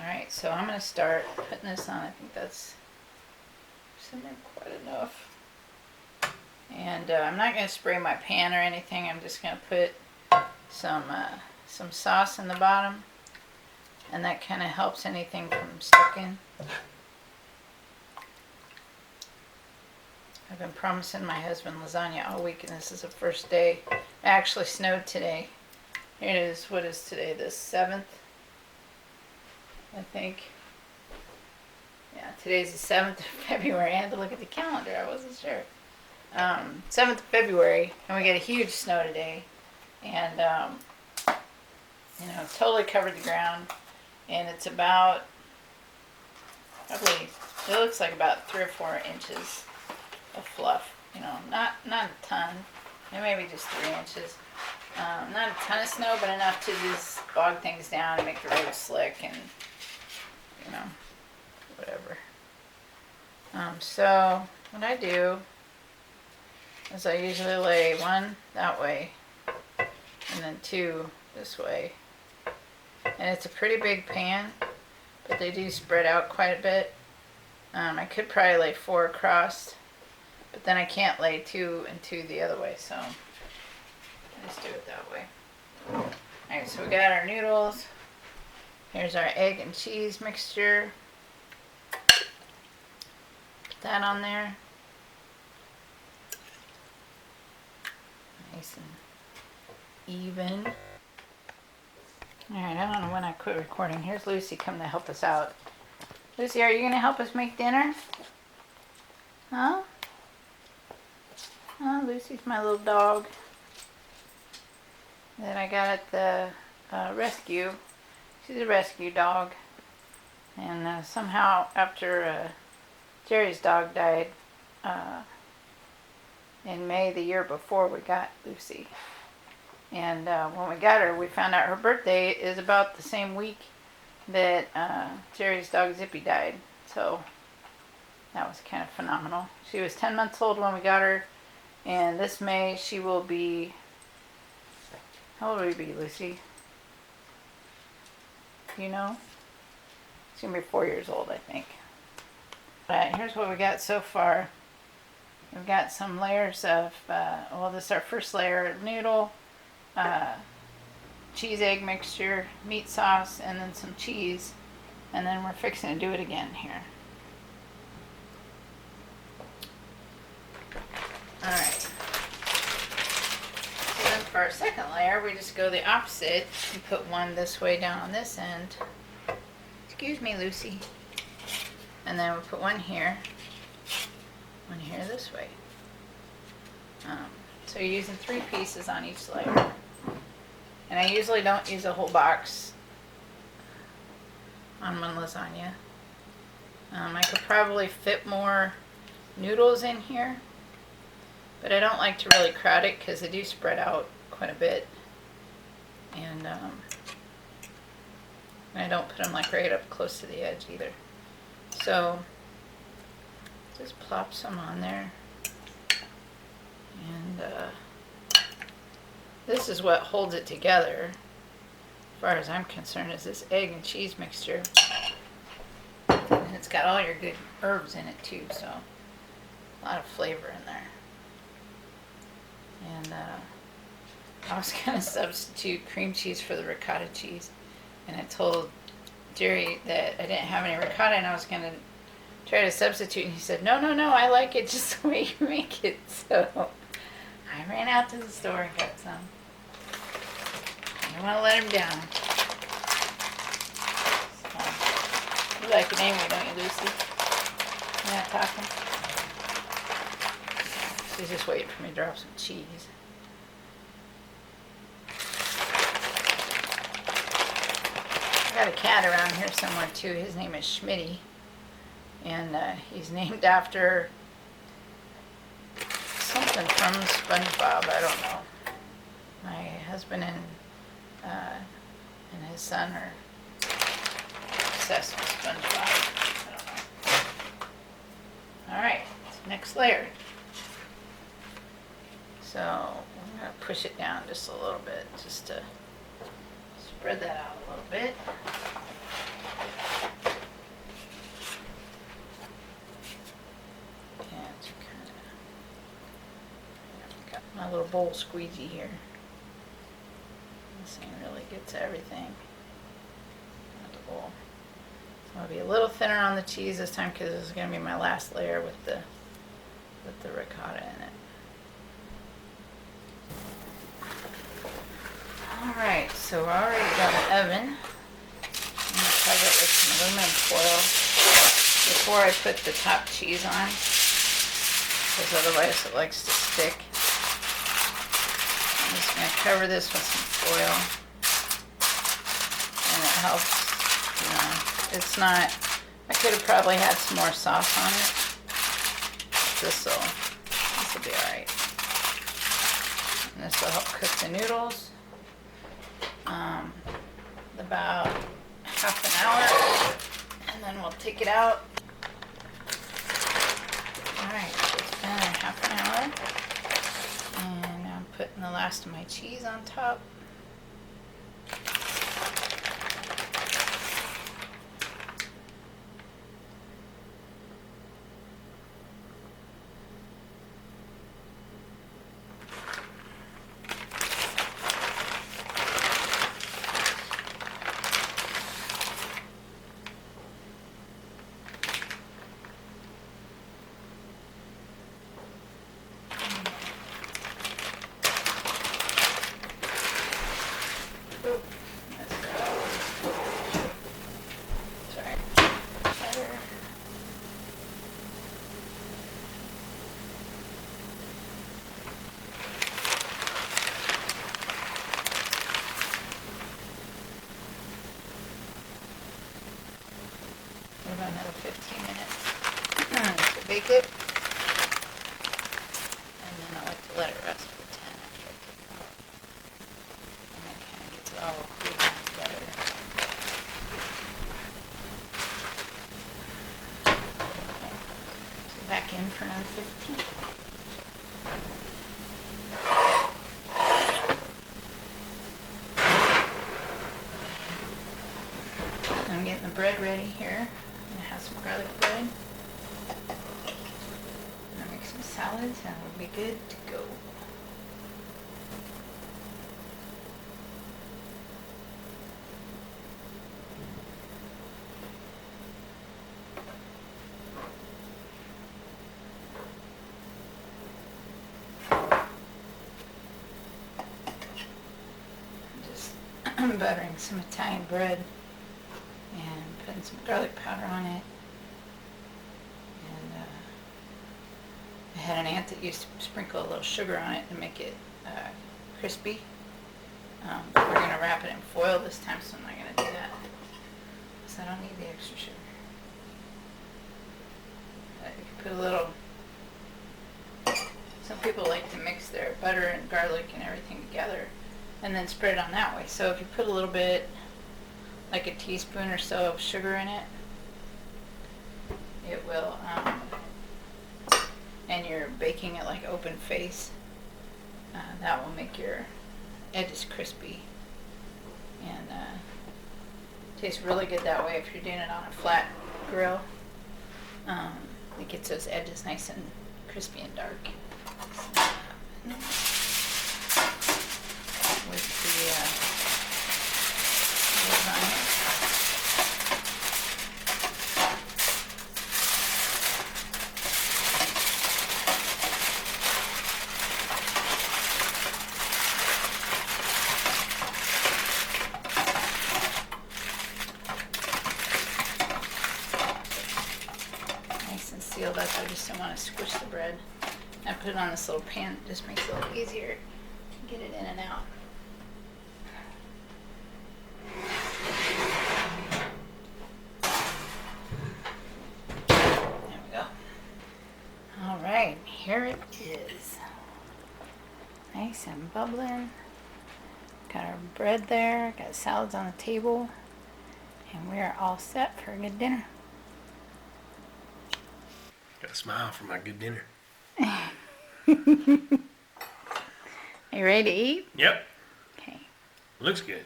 Alright, so I'm going to start putting this on. I think that's simmered quite enough. And I'm not going to spray my pan or anything. I'm just going to put some sauce in the bottom. And that kind of helps anything from sticking. I've been promising my husband lasagna all week, and this is the first day. It actually snowed today. Here it is. What is today? The 7th? I think. Yeah, today's the 7th of February. I had to look at the calendar. I wasn't sure. 7th of February, and we get a huge snow today. And, totally covered the ground. And it's about, probably, it looks like about 3 or 4 inches of fluff. Not a ton. Maybe just 3 inches. Not a ton of snow, but enough to just bog things down and make the road slick and, whatever. So what I do is I usually lay 1 that way and then 2 this way. And it's a pretty big pan, but they do spread out quite a bit. I could probably lay 4 across, but then I can't lay 2 and 2 the other way, so I just do it that way. Alright, so we got our noodles. Here's our egg and cheese mixture. Put that on there. Nice and even. Alright, I don't know when I quit recording. Here's Lucy coming to help us out. Lucy, are you going to help us make dinner? Huh? Oh, Lucy's my little dog that I got at the rescue. She's a rescue dog. And somehow after Jerry's dog died in May the year before, we got Lucy. And when we got her, we found out her birthday is about the same week that Jerry's dog Zippy died. So that was kind of phenomenal. She was 10 months old when we got her. And this May she will be, how old will you be, Lucy? You know? She's going to be 4 years old, I think. Alright, here's what we got so far. We've got some layers of, this is our first layer of noodle, cheese egg mixture, meat sauce, and then some cheese. And then we're fixing to do it again here. Alright. So then for our second layer, we just go the opposite and put 1 this way down on this end. Excuse me, Lucy. And then we put 1 here. 1 here this way. So you're using 3 pieces on each layer. And I usually don't use a whole box on one lasagna. I could probably fit more noodles in here, but I don't like to really crowd it because they do spread out quite a bit. And I don't put them like right up close to the edge either. So just plop some on there. And this is what holds it together, as far as I'm concerned, is this egg and cheese mixture. And it's got all your good herbs in it too, so a lot of flavor in there. And I was going to substitute cream cheese for the ricotta cheese. And I told Jerry that I didn't have any ricotta and I was going to try to substitute. And he said, no, I like it just the way you make it. So I ran out to the store and got some. I don't want to let him down. So, you like it anyway, don't you, Lucy? You're not talking? She's just waiting for me to drop some cheese. I got a cat around here somewhere too. His name is Schmitty. And he's named after something from SpongeBob. I don't know. My husband and his son are obsessed with SpongeBob. I don't know. Alright, next layer. So I'm going to push it down just a little bit, just to spread that out a little bit. bowl squeegee here. This thing really gets everything out the bowl. So I'll be a little thinner on the cheese this time because this is going to be my last layer with the ricotta in it. Alright, so I already got an oven. I'm going to cover it with some aluminum foil before I put the top cheese on, because otherwise it likes to stick. I'm just going to cover this with some foil, and it helps, you know, it's not, I could have probably had some more sauce on it. This will be alright. And this will help cook the noodles. About half an hour, and then we'll take it out. Alright, so it's been half an hour, and I'm putting the last of my cheese on top. About another 15 minutes to bake it, and then I like to let it rest for 10 after I take it out, and then kind of gets it all glued together. Okay. So back in for another 15. I'm getting the bread ready here. Some garlic bread. And I'll make some salads and we'll be good to go. I'm just buttering some Italian bread and putting some garlic powder on it. And I had an aunt that used to sprinkle a little sugar on it to make it crispy. But we're going to wrap it in foil this time, so I'm not going to do that. Because I don't need the extra sugar. You can put a little... Some people like to mix their butter and garlic and everything together and then spread it on that way. So if you put a little bit, like a teaspoon or so of sugar in it, it will, and you're baking it like open face, that will make your edges crispy, and tastes really good that way if you're doing it on a flat grill. It gets those edges nice and crispy and dark. So, with the lasagna. Nice and sealed up. I just don't want to squish the bread. I put it on this little pan. It just makes it a little easier to get it in and out. There we go. All right, here it is. Nice and bubbling. Got our bread there, got salads on the table, and we are all set for a good dinner. Got a smile for my good dinner. Are you ready to eat? Yep. Okay. Looks good.